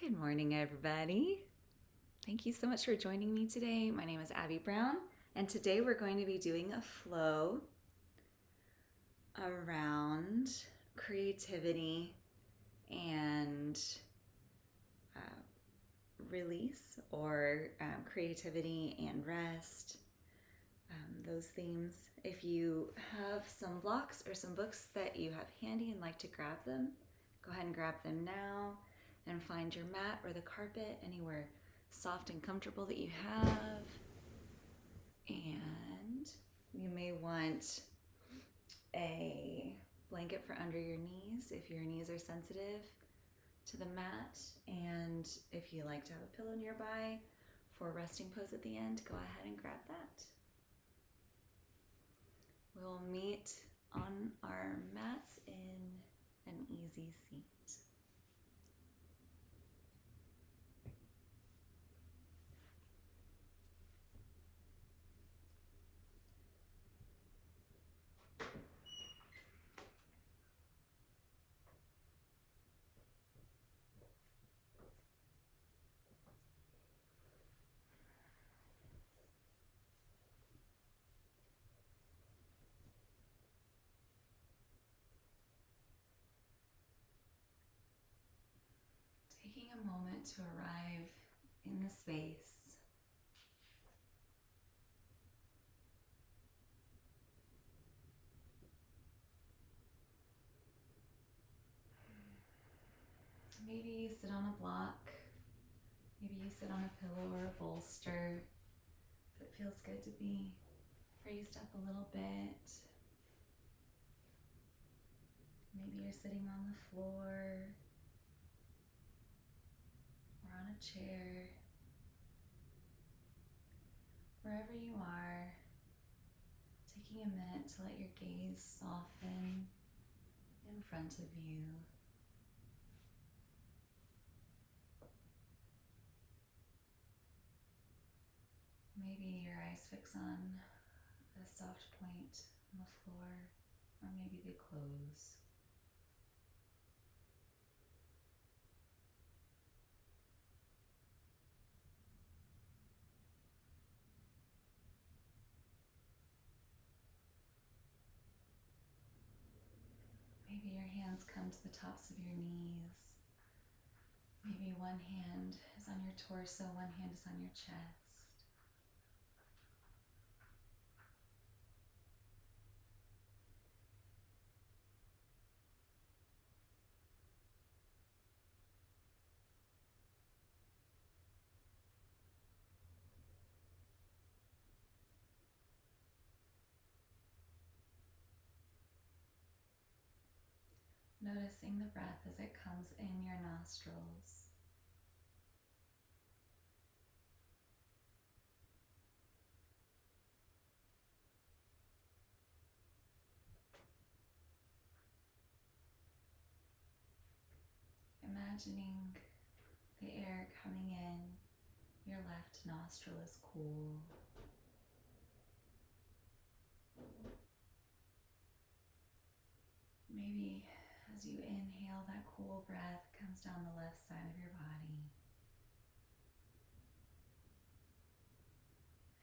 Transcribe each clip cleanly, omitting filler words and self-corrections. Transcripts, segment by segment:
Good morning, everybody. Thank you so much for joining me today. My name is Abby Brown, and today we're going to be doing a flow around creativity and release, or creativity and rest, those themes. If you have some blocks or some books that you have handy and like to grab them, go ahead and grab them now and find your mat or the carpet anywhere soft and comfortable that you have. And you may want a blanket for under your knees if your knees are sensitive to the mat. And if you like to have a pillow nearby for a resting pose at the end, go ahead and grab that. We'll meet on our mats in an easy seat. Taking a moment to arrive in the space. Maybe you sit on a block, maybe you sit on a pillow or a bolster. If it feels good to be raised up a little bit. Maybe you're sitting on the floor or on a chair. Wherever you are, taking a minute to let your gaze soften in front of you. Maybe your eyes fix on a soft point on the floor, or maybe they close. Maybe your hands come to the tops of your knees. Maybe one hand is on your torso, one hand is on your chest. Noticing the breath as it comes in your nostrils. Imagining the air coming in, your left nostril is cool. Maybe as you inhale, that cool breath comes down the left side of your body.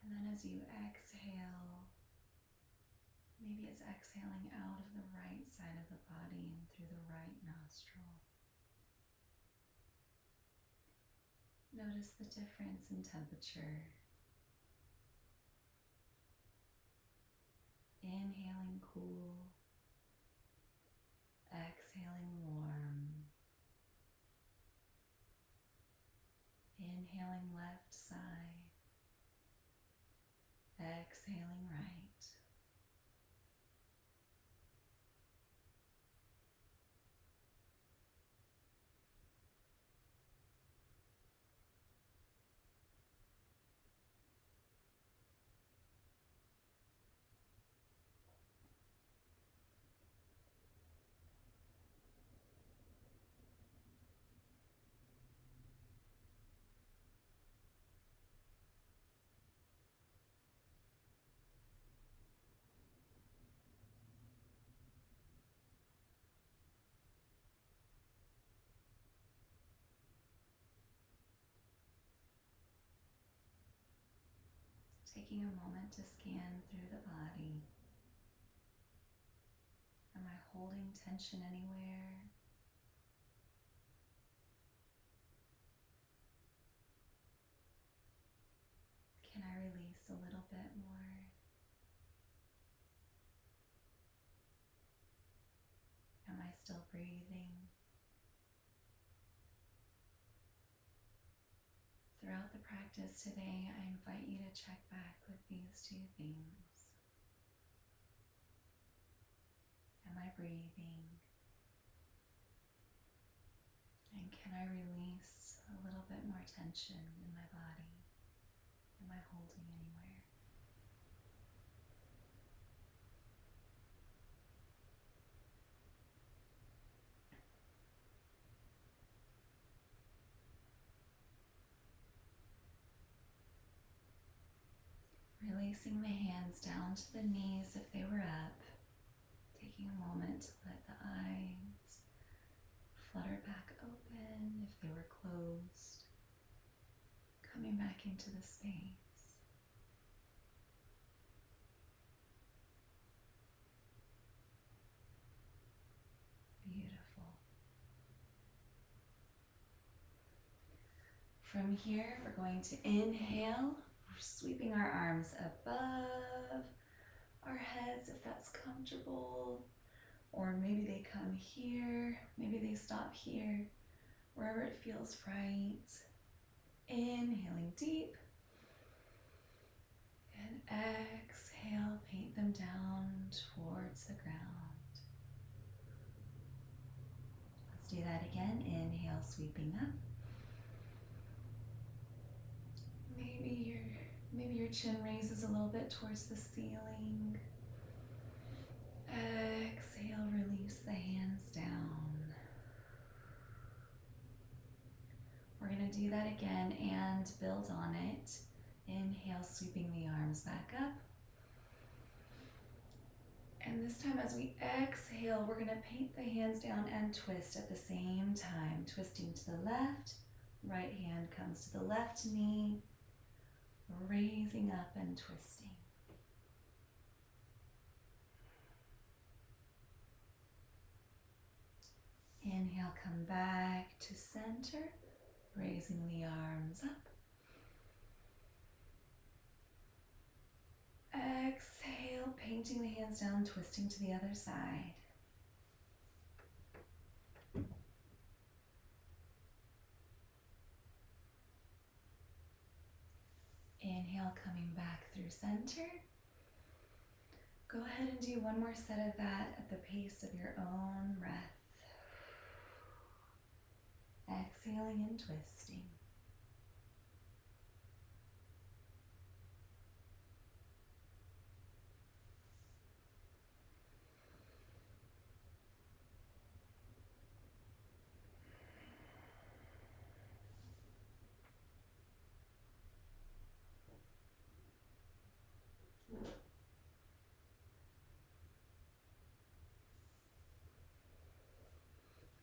And then as you exhale, maybe it's exhaling out of the right side of the body and through the right nostril. Notice the difference in temperature. Inhaling cool, exhaling warm. Inhaling left side, exhaling right. Taking a moment to scan through the body. Am I holding tension anywhere? Can I release a little bit more? Am I still breathing? Throughout the practice today, I invite you to check back with these two things. Am I breathing? And can I release a little bit more tension in my body? Am I holding anywhere? Releasing the hands down to the knees if they were up. Taking a moment to let the eyes flutter back open if they were closed. Coming back into the space. Beautiful. From here, we're going to inhale, sweeping our arms above our heads if that's comfortable, or maybe they come here, maybe they stop here, wherever it feels right. Inhaling deep, and exhale, paint them down towards the ground. Let's do that again. Inhale, sweeping up. Maybe your chin raises a little bit towards the ceiling. Exhale, release the hands down. We're going to do that again and build on it. Inhale, sweeping the arms back up. And this time as we exhale, we're going to paint the hands down and twist at the same time. Twisting to the left, right hand comes to the left knee, raising up and twisting. Inhale, come back to center, raising the arms up. Exhale, painting the hands down, twisting to the other side. Inhale, coming back through center. Go ahead and do one more set of that at the pace of your own breath. Exhaling and twisting.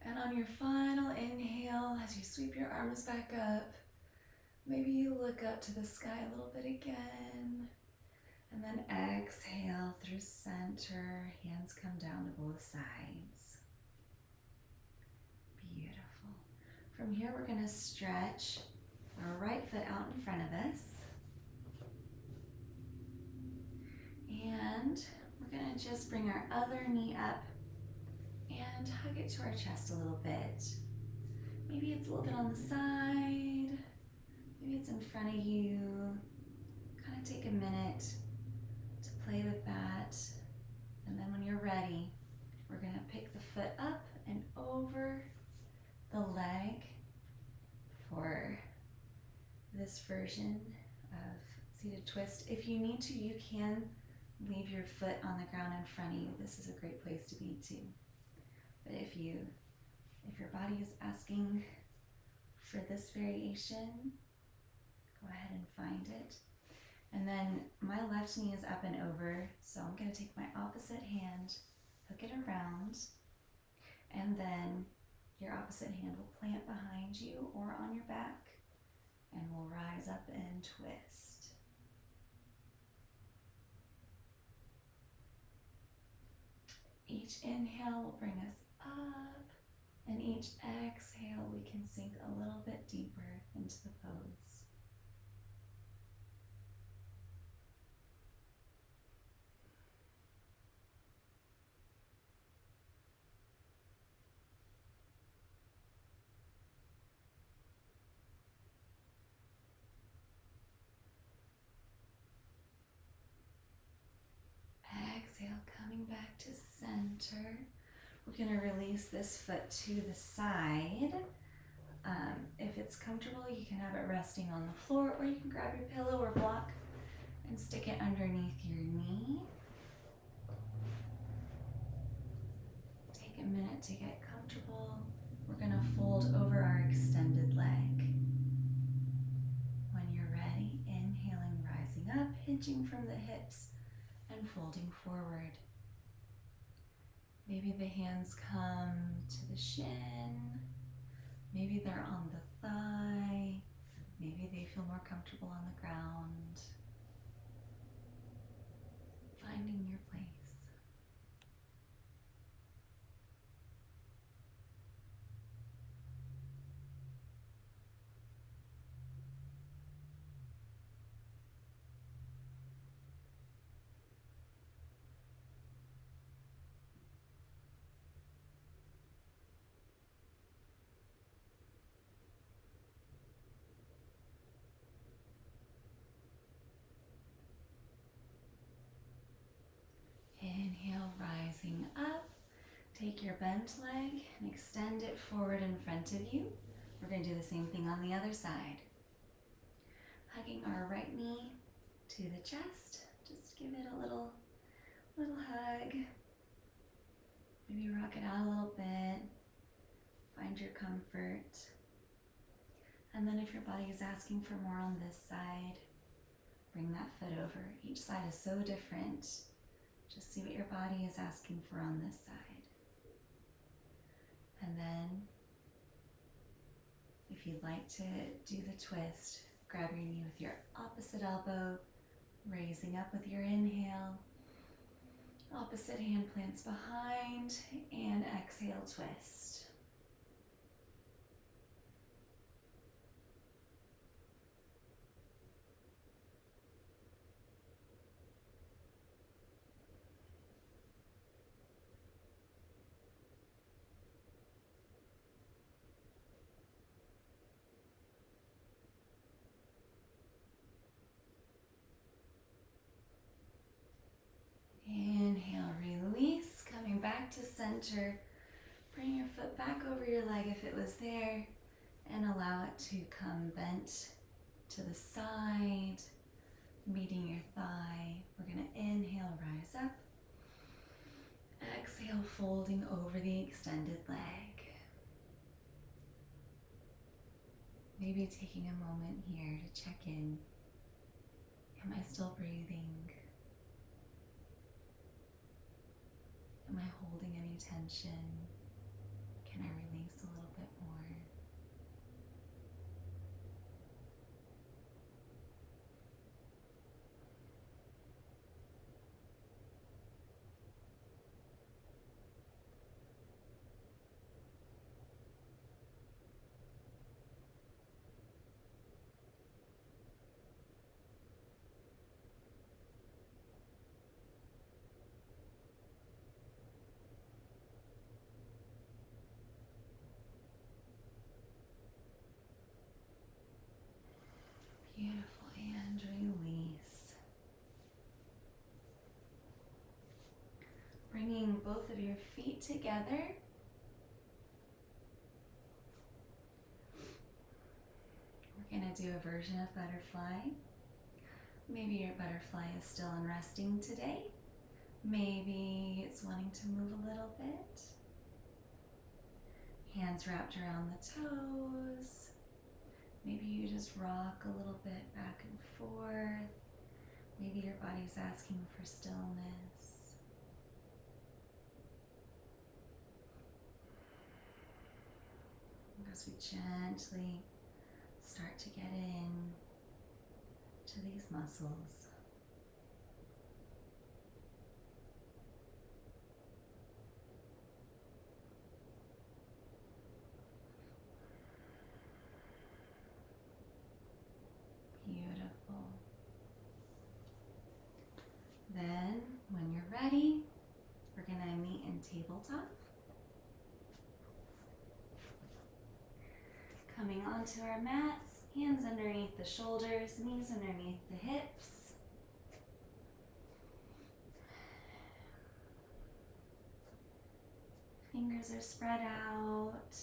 And on your final inhale, as you sweep your arms back up, maybe you look up to the sky a little bit again. And then exhale through center, hands come down to both sides. Beautiful. From here, we're going to stretch our right foot out in front of us. And we're going to just bring our other knee up and hug it to our chest a little bit. Maybe it's a little bit on the side. Maybe it's in front of you. Kind of take a minute to play with that. And then when you're ready, we're going to pick the foot up and over the leg for this version of seated twist. If you need to, you can leave your foot on the ground in front of you. This is a great place to be too. But if your body is asking for this variation, go ahead and find it. And then my left knee is up and over, so I'm going to take my opposite hand, hook it around, and then your opposite hand will plant behind you or on your back, and we'll rise up and twist. Each inhale will bring us up, and each exhale we can sink a little bit deeper into the pose. Exhale, coming back to center. We're going to release this foot to the side. If it's comfortable, you can have it resting on the floor, or you can grab your pillow or block and stick it underneath your knee. Take a minute to get comfortable. We're going to fold over our extended leg. When you're ready, inhaling, rising up, hinging from the hips, and folding forward. Maybe the hands come to the shin. Maybe they're on the thigh. Maybe they feel more comfortable on the ground. Finding your place. Inhale, rising up. Take your bent leg and extend it forward in front of you. We're going to do the same thing on the other side. Hugging our right knee to the chest. Just give it a little hug. Maybe rock it out a little bit. Find your comfort. And then if your body is asking for more on this side, bring that foot over. Each side is so different. Just see what your body is asking for on this side. And then, if you'd like to do the twist, grab your knee with your opposite elbow, raising up with your inhale. Opposite hand plants behind, and exhale, twist. Inhale, release, coming back to center. Bring your foot back over your leg if it was there, and allow it to come bent to the side, meeting your thigh. We're going to inhale, rise up. Exhale, folding over the extended leg. Maybe taking a moment here to check in. Am I still breathing? Am I holding any tension? Can I release a little bit more? Beautiful, and release. Bringing both of your feet together. We're going to do a version of butterfly. Maybe your butterfly is still in resting today. Maybe it's wanting to move a little bit. Hands wrapped around the toes. Maybe you just rock a little bit back and forth. Maybe your body's asking for stillness. As we gently start to get in to these muscles. tabletop. Coming onto our mats, hands underneath the shoulders, knees underneath the hips. Fingers are spread out,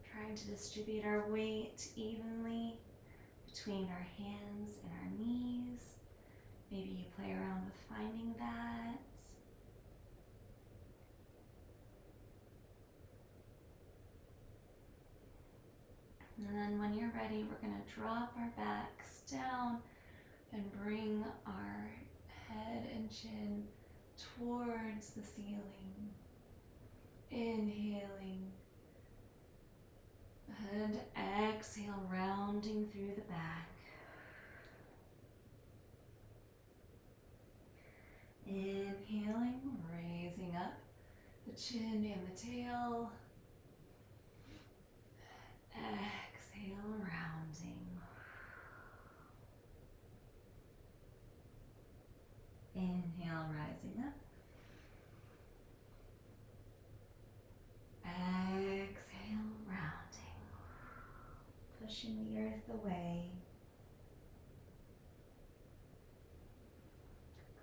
trying to distribute our weight evenly between our hands and our knees. Maybe you play around with finding that. And then when you're ready, we're going to drop our backs down and bring our head and chin towards the ceiling. Inhaling and exhale, rounding through the back. Inhaling, raising up the chin and the tail. Exhale, rounding. Inhale, rising up. Exhale, rounding. Pushing the earth away.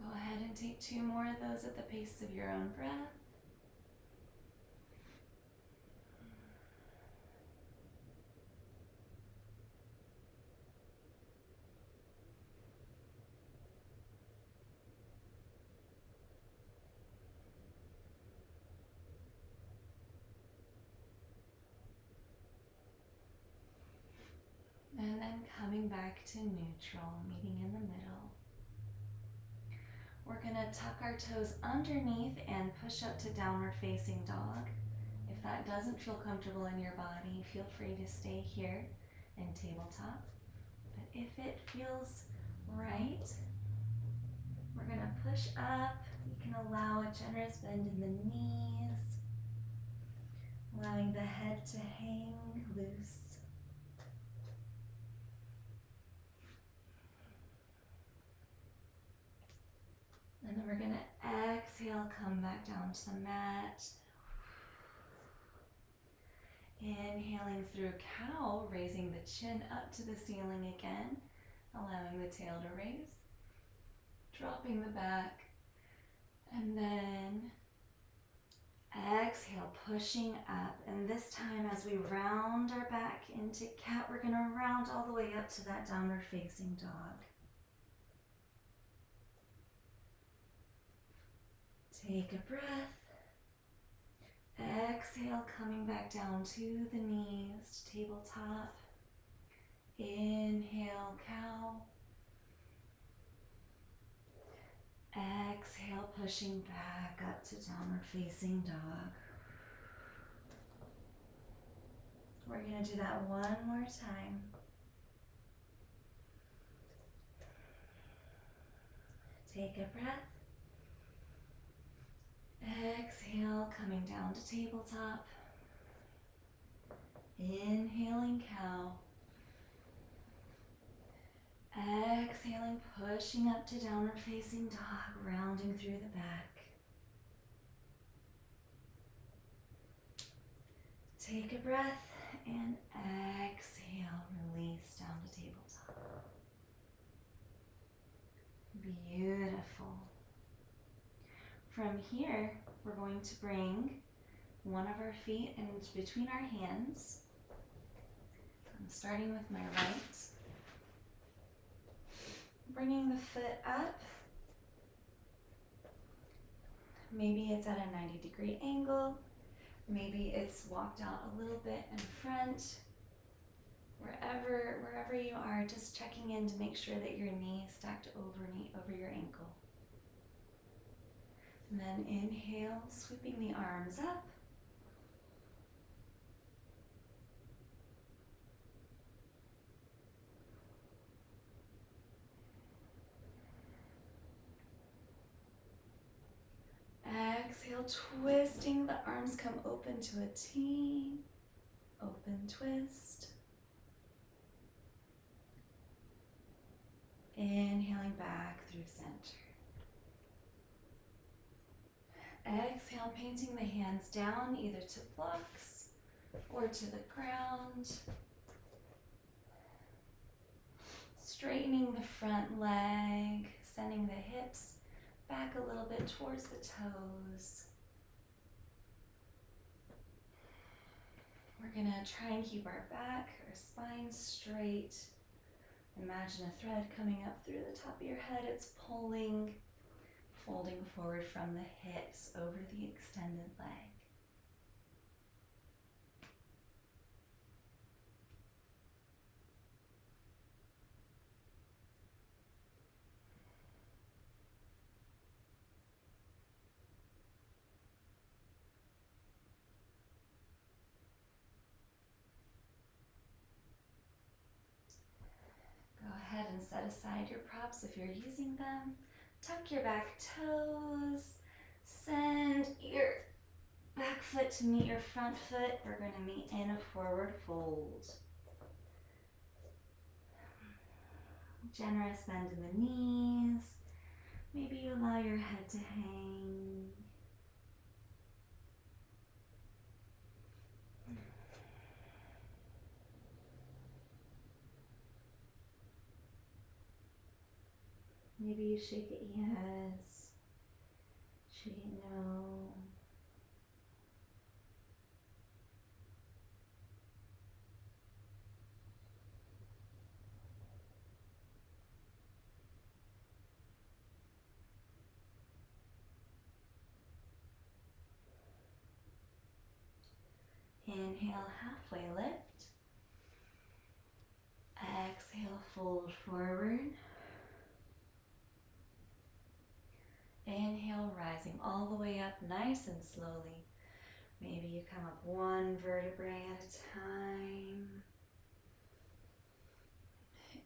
Go ahead and take 2 more of those at the pace of your own breath. And then coming back to neutral, meeting in the middle. We're gonna tuck our toes underneath and push up to downward facing dog. If that doesn't feel comfortable in your body, feel free to stay here in tabletop. But if it feels right, we're gonna push up. You can allow a generous bend in the knees, allowing the head to hang loose. And then we're gonna exhale, come back down to the mat. Inhaling through cow, raising the chin up to the ceiling again, allowing the tail to raise. Dropping the back. And then exhale, pushing up. And this time as we round our back into cat, we're gonna round all the way up to that downward facing dog. Take a breath. Exhale, coming back down to the knees, tabletop. Inhale, cow. Exhale, pushing back up to downward facing dog. We're going to do that one more time. Take a breath. Exhale, coming down to tabletop. Inhaling cow. Exhaling, pushing up to downward facing dog, rounding through the back. Take a breath and exhale, release down to tabletop. Beautiful. From here, we're going to bring one of our feet in between our hands. I'm starting with my right. Bringing the foot up. Maybe it's at a 90-degree angle. Maybe it's walked out a little bit in front. Wherever you are, just checking in to make sure that your knee is stacked over your ankle. And then inhale, sweeping the arms up. Exhale, twisting, the arms come open to a T. Open twist. Inhaling back through center. Exhale, painting the hands down either to blocks or to the ground. Straightening the front leg, sending the hips back a little bit towards the toes. We're gonna try and keep our back, our spine straight. Imagine a thread coming up through the top of your head. It's pulling, folding forward from the hips over the extended leg. Go ahead and set aside your props if you're using them. Tuck your back toes. Send your back foot to meet your front foot. We're going to meet in a forward fold. Generous bend in the knees. Maybe you allow your head to hang. Maybe you shake it yes, shake it no. Inhale, halfway lift. Exhale, fold forward. Inhale, rising all the way up nice and slowly. Maybe you come up one vertebrae at a time.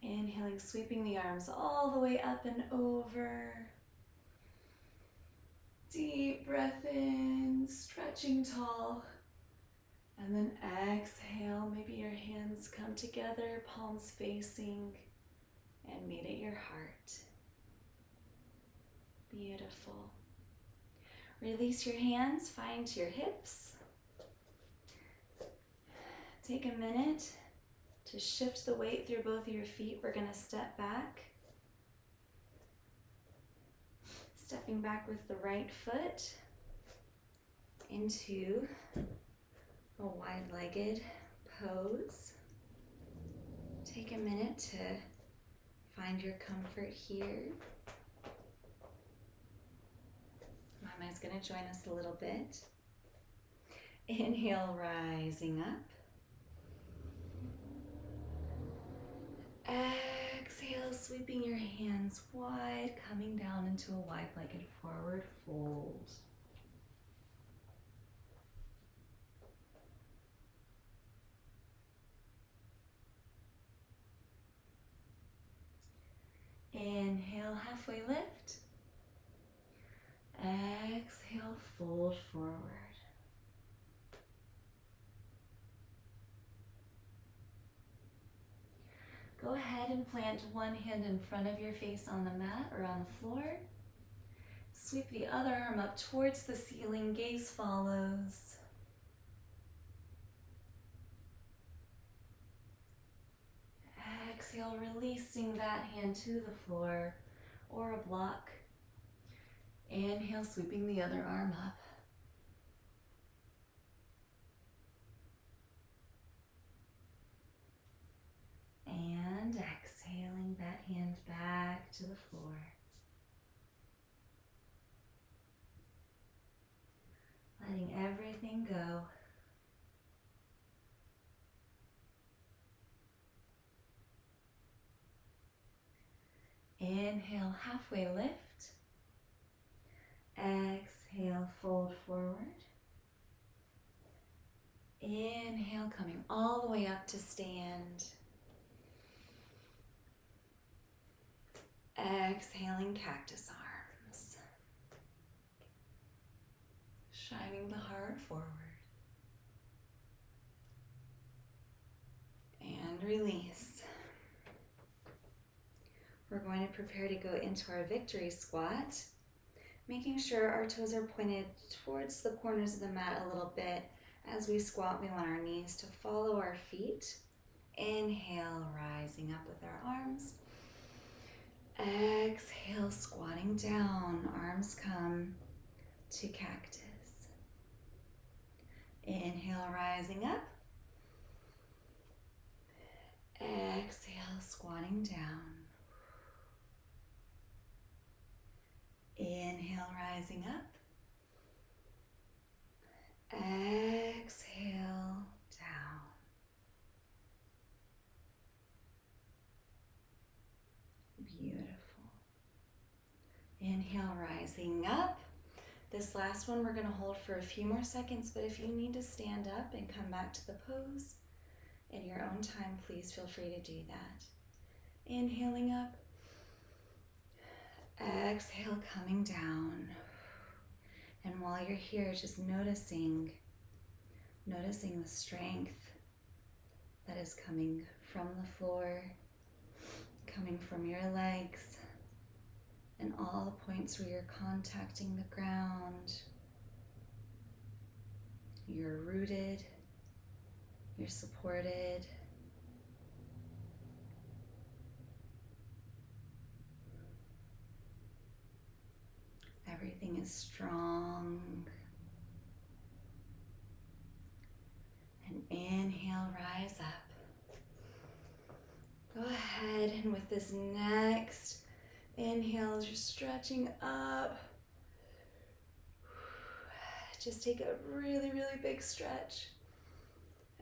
Inhaling, sweeping the arms all the way up and over. Deep breath in, stretching tall. And then exhale, maybe your hands come together, palms facing, and meet at your heart. Beautiful. Release your hands, find your hips. Take a minute to shift the weight through both of your feet. We're going to step back. Stepping back with the right foot into a wide-legged pose. Take a minute to find your comfort here. Mama's going to join us a little bit. Inhale, rising up. Exhale, sweeping your hands wide, coming down into a wide-legged forward fold. Inhale, halfway lift. Exhale, fold forward. Go ahead and plant one hand in front of your face on the mat or on the floor. Sweep the other arm up towards the ceiling, gaze follows. Exhale, releasing that hand to the floor or a block. Inhale, sweeping the other arm up. And exhaling that hand back to the floor. Letting everything go. Inhale, halfway lift. Exhale, fold forward. Inhale, coming all the way up to stand. Exhaling, cactus arms. Shining the heart forward. And release. We're going to prepare to go into our victory squat. Making sure our toes are pointed towards the corners of the mat a little bit. As we squat, we want our knees to follow our feet. Inhale, rising up with our arms. Exhale, squatting down. Arms come to cactus. Inhale, rising up. Exhale, squatting down. Inhale, rising up. Exhale, down. Beautiful. Inhale, rising up. This last one we're going to hold for a few more seconds, but if you need to stand up and come back to the pose in your own time, please feel free to do that. Inhaling up. Exhale, coming down. And while you're here, just noticing the strength that is coming from the floor, coming from your legs, and all the points where you're contacting the ground. You're rooted, you're supported. Everything is strong. And inhale, rise up. Go ahead and with this next inhale, as you're stretching up, just take a really, really big stretch.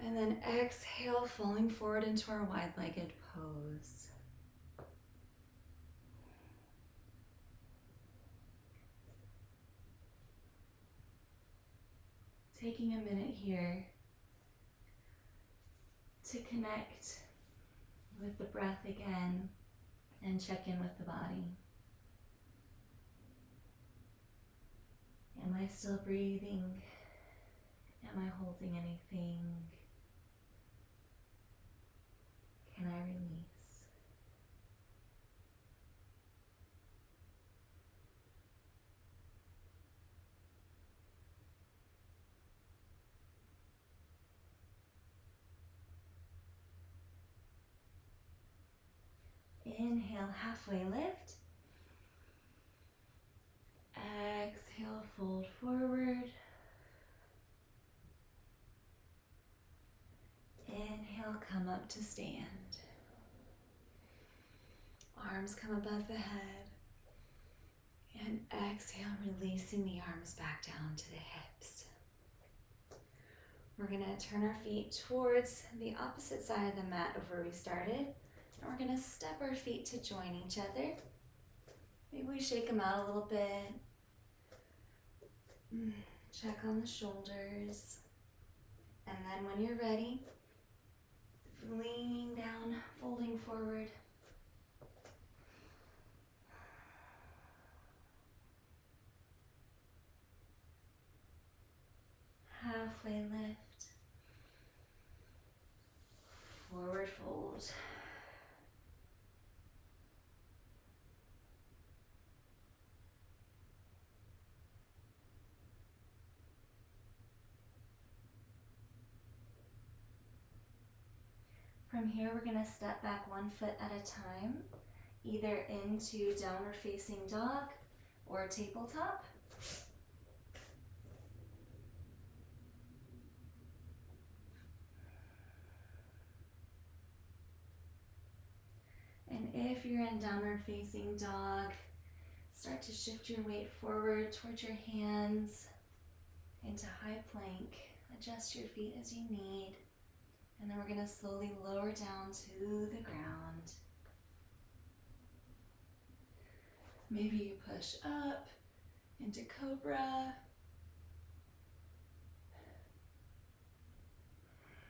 And then exhale, falling forward into our wide-legged pose. Taking a minute here to connect with the breath again and check in with the body. Am I still breathing? Am I holding anything? Can I release? Inhale, halfway lift. Exhale, fold forward. Inhale, come up to stand. Arms come above the head. And exhale, releasing the arms back down to the hips. We're going to turn our feet towards the opposite side of the mat of where we started. And we're going to step our feet to join each other. Maybe we shake them out a little bit. Check on the shoulders. And then when you're ready, leaning down, folding forward. Halfway lift. Forward fold. From here, we're going to step back 1 foot at a time, either into downward facing dog or tabletop. And if you're in downward facing dog, start to shift your weight forward towards your hands into high plank. Adjust your feet as you need. And then we're going to slowly lower down to the ground. Maybe you push up into cobra.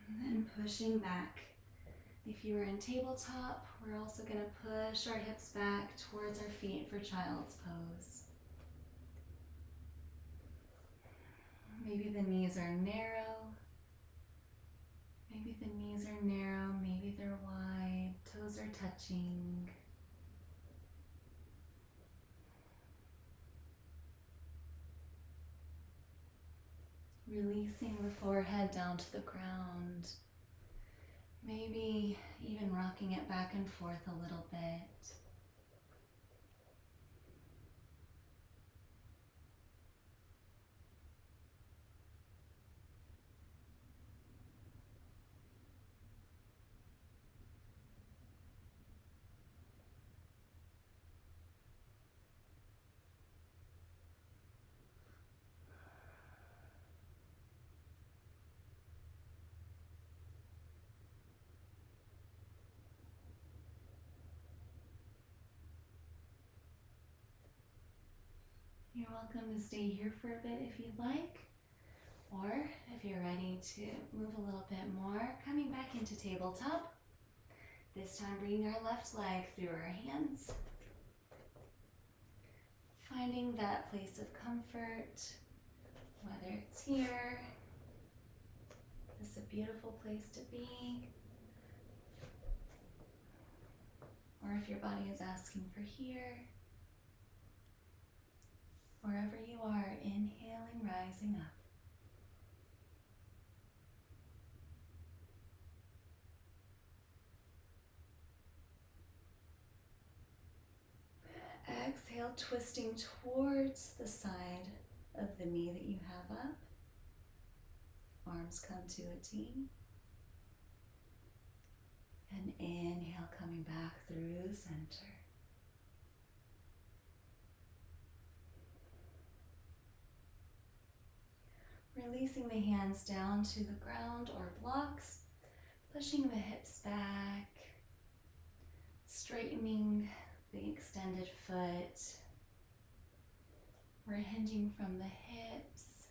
And then pushing back. If you were in tabletop, we're also going to push our hips back towards our feet for child's pose. Maybe the knees are narrow. Maybe the knees are narrow, maybe they're wide, toes are touching. Releasing the forehead down to the ground. Maybe even rocking it back and forth a little bit. You're welcome to stay here for a bit if you'd like, or if you're ready to move a little bit more, coming back into tabletop. This time bringing our left leg through our hands, finding that place of comfort, whether it's here. This is a beautiful place to be, or if your body is asking for here. Wherever you are, inhaling, rising up. Exhale, twisting towards the side of the knee that you have up. Arms come to a T. And inhale, coming back through the center. Releasing the hands down to the ground or blocks, pushing the hips back, straightening the extended foot. We're hinging from the hips.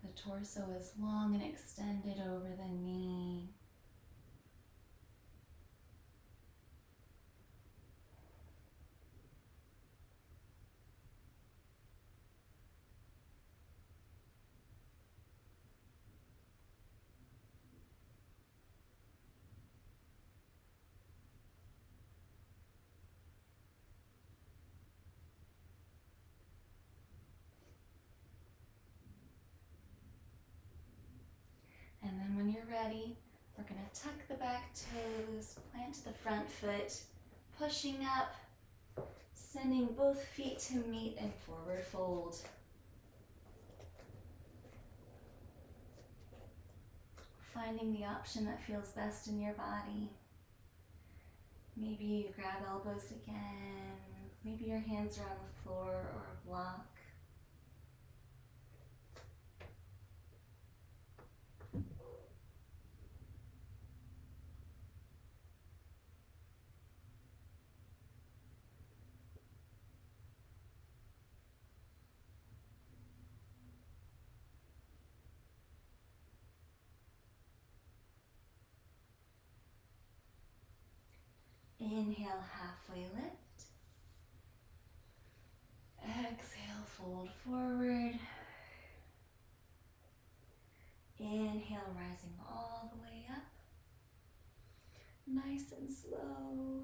The torso is long and extended over the knee. And then when you're ready, we're going to tuck the back toes, plant the front foot, pushing up, sending both feet to meet and forward fold. Finding the option that feels best in your body. Maybe you grab elbows again. Maybe your hands are on the floor or a block. Inhale, halfway lift. Exhale, fold forward. Inhale, rising all the way up. Nice and slow.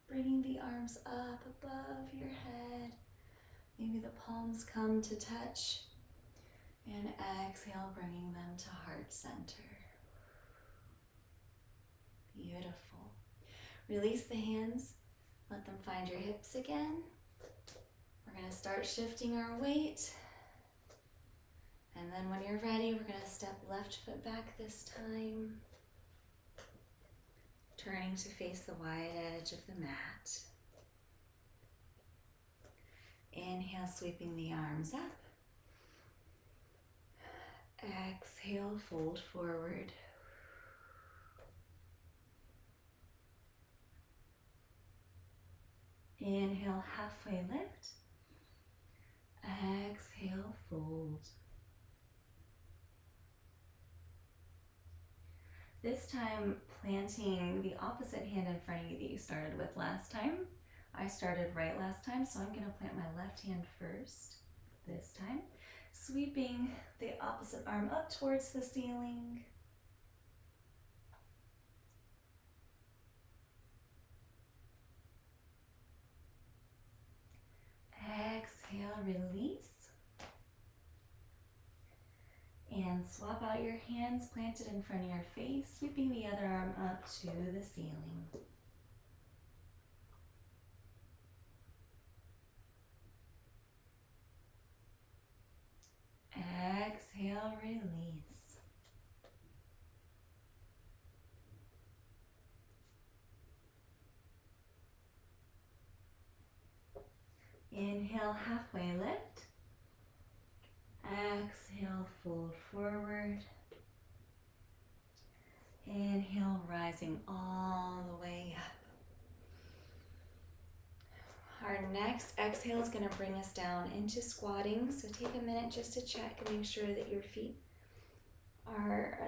Bringing the arms up above your head. Maybe the palms come to touch. And exhale, bringing them to heart center. Beautiful. Release the hands. Let them find your hips again. We're going to start shifting our weight. And then when you're ready, we're going to step left foot back this time. Turning to face the wide edge of the mat. Inhale, sweeping the arms up. Exhale, fold forward. Inhale, halfway lift. Exhale, fold. This time, planting the opposite hand in front of you that you started with last time. I started right last time, so I'm going to plant my left hand first this time. Sweeping the opposite arm up towards the ceiling. Exhale, release. swap out your hands planted in front of your face, sweeping the other arm up to the ceiling. Exhale, release. Inhale, halfway lift. Exhale, fold forward. Inhale, rising all the way up. Our next exhale is going to bring us down into squatting. So take a minute just to check and make sure that your feet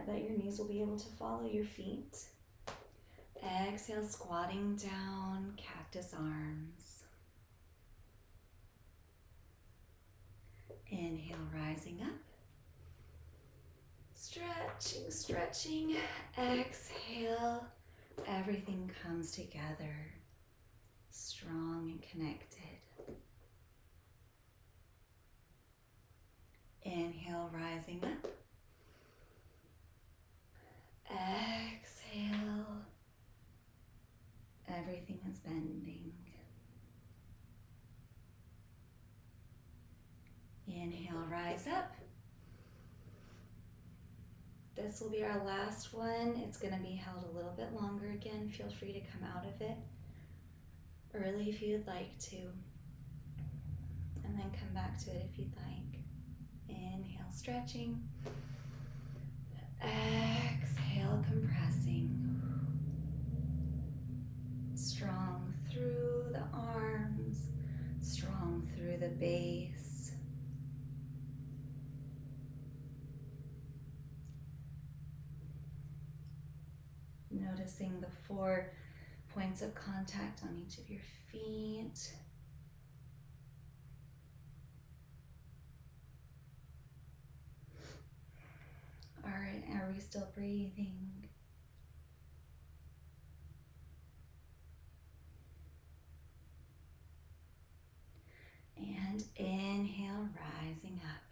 that your knees will be able to follow your feet. Exhale, squatting down, cactus arms. Inhale, rising up. Stretching, stretching. Exhale, everything comes together. Strong and connected. Inhale, rising up. Exhale. Everything is bending. Inhale, rise up. This will be our last one. It's going to be held a little bit longer again. Feel free to come out of it early if you'd like to. And then come back to it if you'd like. Inhale, stretching. Exhale, compressing. Strong through the arms, strong through the base. Noticing the 4 points of contact on each of your feet. All right, are we still breathing? And inhale, rising up.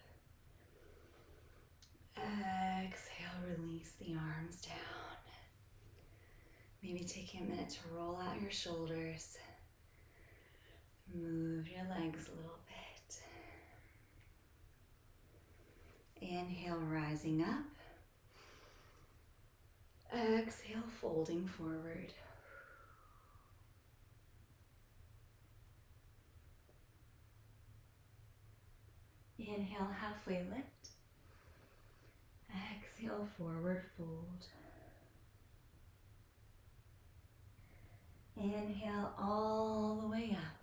Exhale, release the arms down. Maybe taking a minute to roll out your shoulders. Move your legs a little bit. Inhale, rising up. Exhale, folding forward. Inhale, halfway lift. Exhale, forward fold. Inhale all the way up.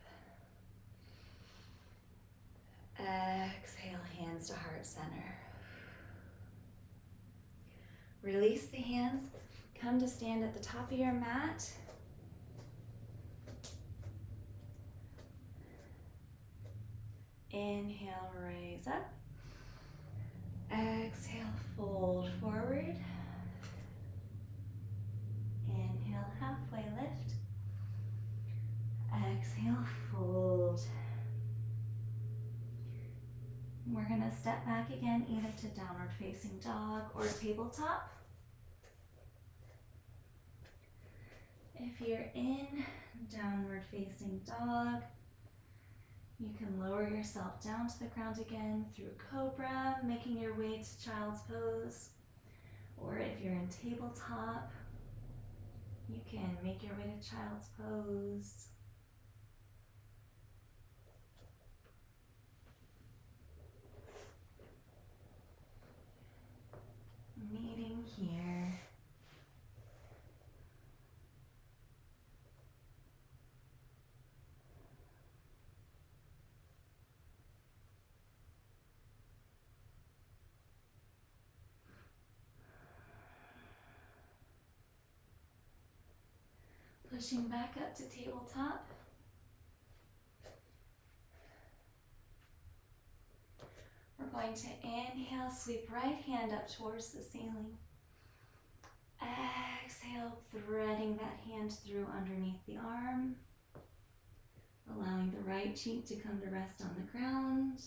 Exhale, hands to heart center. Release the hands. Come to stand at the top of your mat. Inhale, raise up. Exhale, fold forward. Inhale, halfway lift. Exhale, fold. We're going to step back again, either to downward facing dog or tabletop. If you're in downward facing dog, you can lower yourself down to the ground again through cobra, making your way to child's pose. Or if you're in tabletop, you can make your way to child's pose. Meeting here. Pushing back up to tabletop. We're going to inhale, sweep right hand up towards the ceiling. Exhale, threading that hand through underneath the arm. Allowing the right cheek to come to rest on the ground.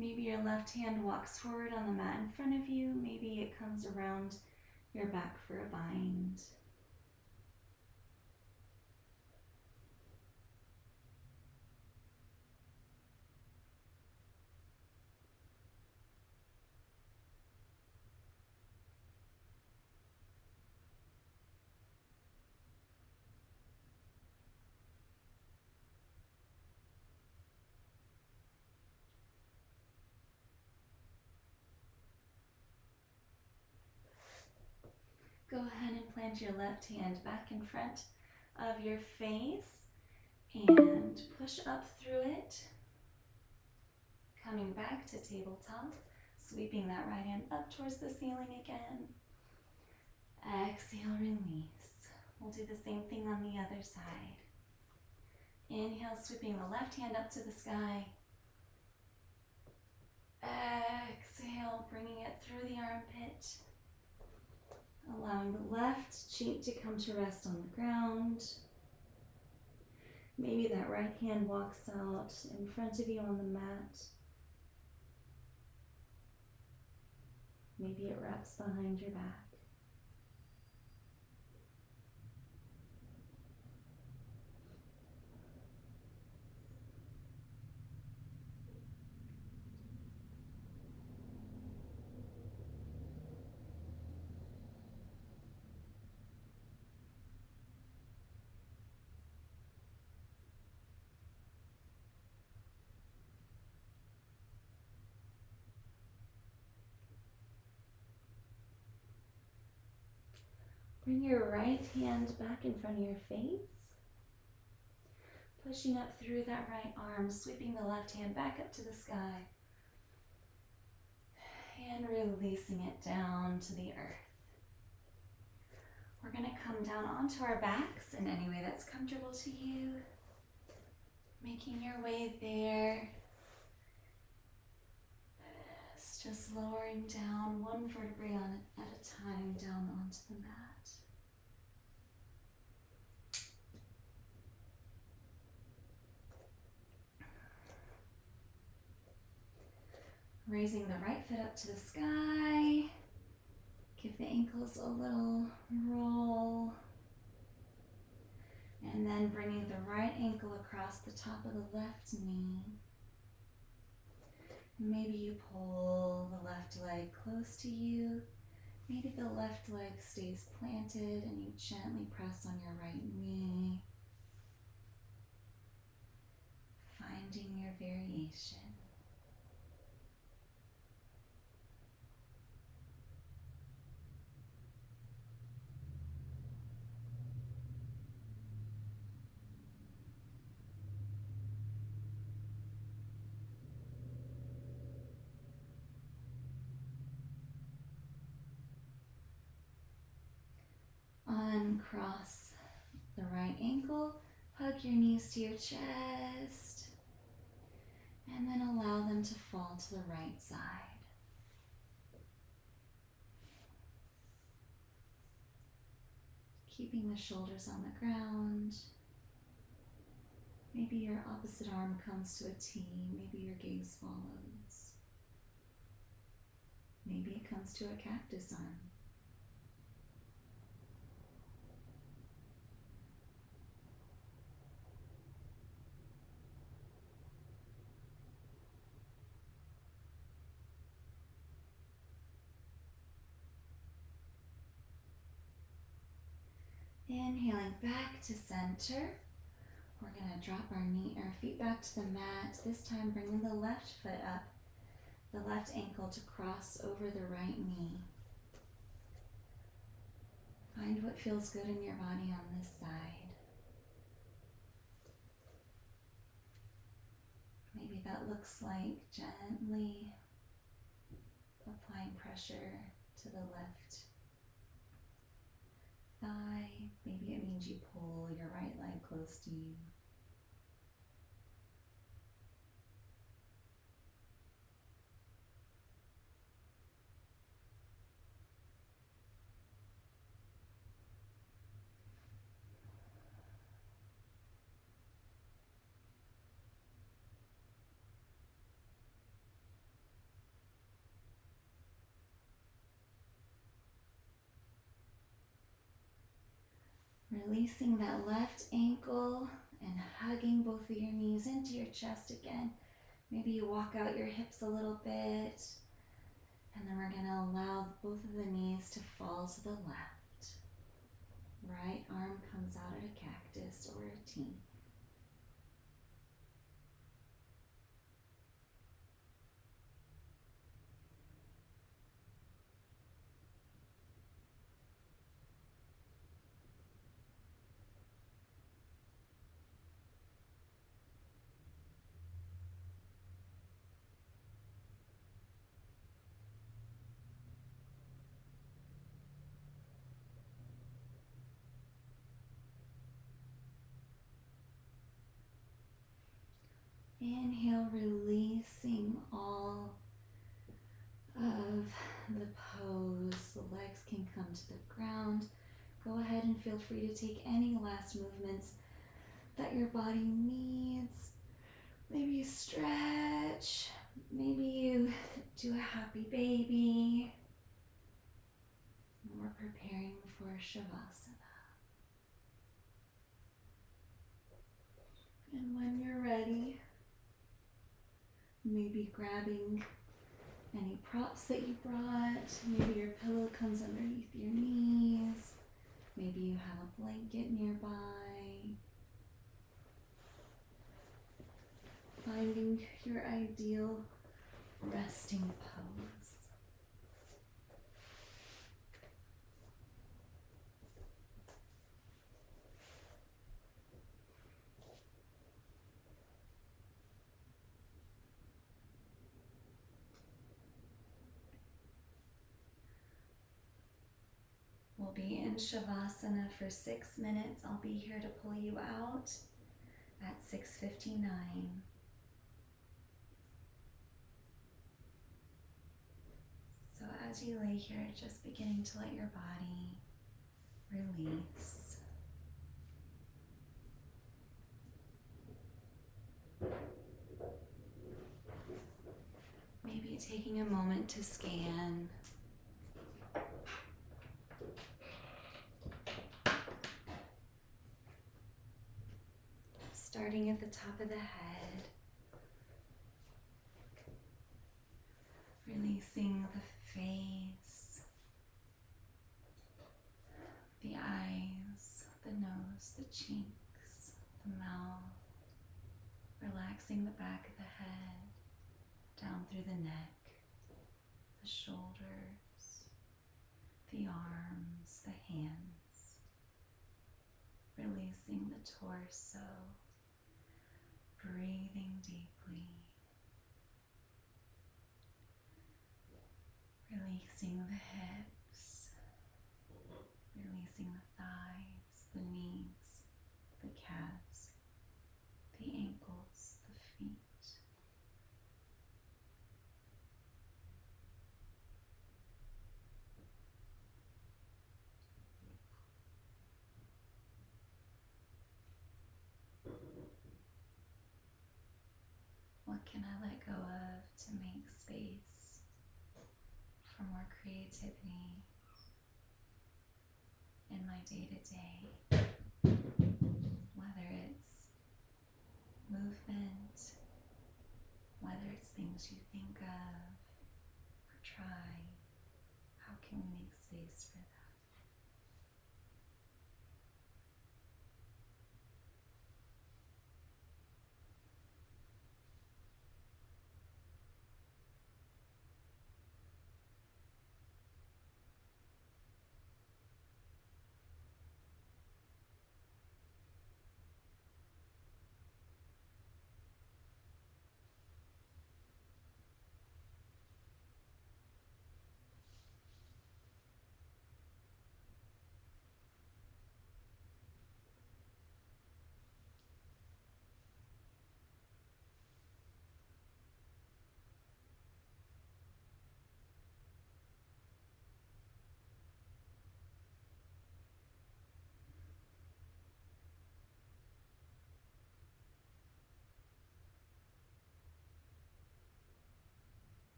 Maybe your left hand walks forward on the mat in front of you. Maybe it comes around your back for a bind. Go ahead and plant your left hand back in front of your face and push up through it. Coming back to tabletop, sweeping that right hand up towards the ceiling again. Exhale, release. We'll do the same thing on the other side. Inhale, sweeping the left hand up to the sky. Exhale, bringing it through the armpit. Allowing the left cheek to come to rest on the ground. Maybe that right hand walks out in front of you on the mat. Maybe it wraps behind your back. Bring your right hand back in front of your face. Pushing up through that right arm, sweeping the left hand back up to the sky. And releasing it down to the earth. We're going to come down onto our backs in any way that's comfortable to you. Making your way there. It's just lowering down one vertebrae at a time down onto the mat. Raising the right foot up to the sky. Give the ankles a little roll. And then bringing the right ankle across the top of the left knee. Maybe you pull the left leg close to you. Maybe the left leg stays planted and you gently press on your right knee. Finding your variation. Uncross the right ankle, hug your knees to your chest, and then allow them to fall to the right side. Keeping the shoulders on the ground. Maybe your opposite arm comes to a T, maybe your gaze follows. Maybe it comes to a cactus arm. Inhaling back to center. We're going to drop our feet back to the mat, this time bringing the left foot up, the left ankle to cross over the right knee. Find what feels good in your body on this side. Maybe that looks like gently applying pressure to the left thigh. Maybe it means you pull your right leg close to you. Releasing that left ankle and hugging both of your knees into your chest again. Maybe you walk out your hips a little bit. And then we're going to allow both of the knees to fall to the left. Right arm comes out at a cactus or a T. Inhale, releasing all of the pose. The legs can come to the ground. Go ahead and feel free to take any last movements that your body needs. Maybe you stretch. Maybe you do a happy baby. And we're preparing for Shavasana. And when you're ready, maybe grabbing any props that you brought. Maybe your pillow comes underneath your knees. Maybe you have a blanket nearby. Finding your ideal resting pose. We'll be in Shavasana for 6 minutes. I'll be here to pull you out at 6:59. So as you lay here, just beginning to let your body release. Maybe taking a moment to scan. Starting at the top of the head. Releasing the face, the eyes, the nose, the cheeks, the mouth. Relaxing the back of the head, down through the neck, the shoulders, the arms, the hands. Releasing the torso, breathing deeply. Releasing the hips, releasing the thighs, the knees, the calves, the ankles, the feet. What can I let go of to make space for more creativity in my day-to-day? Whether it's movement, whether it's things you think of or try, how can we make space for that?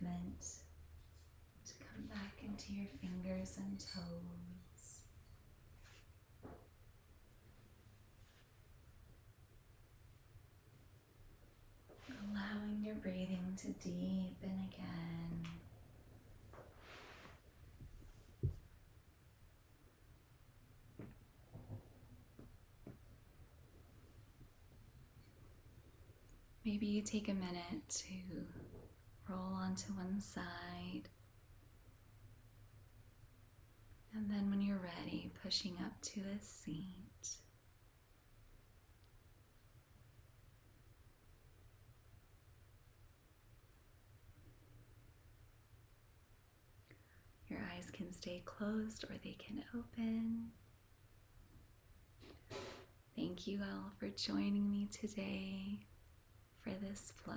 movement to come back into your fingers and toes. Allowing your breathing to deepen again. Maybe you take a minute to roll onto one side, and then when you're ready, pushing up to a seat. Your eyes can stay closed or they can open. Thank you all for joining me today for this flow.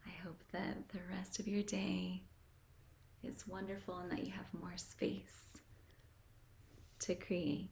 I hope that the rest of your day is wonderful and that you have more space to create.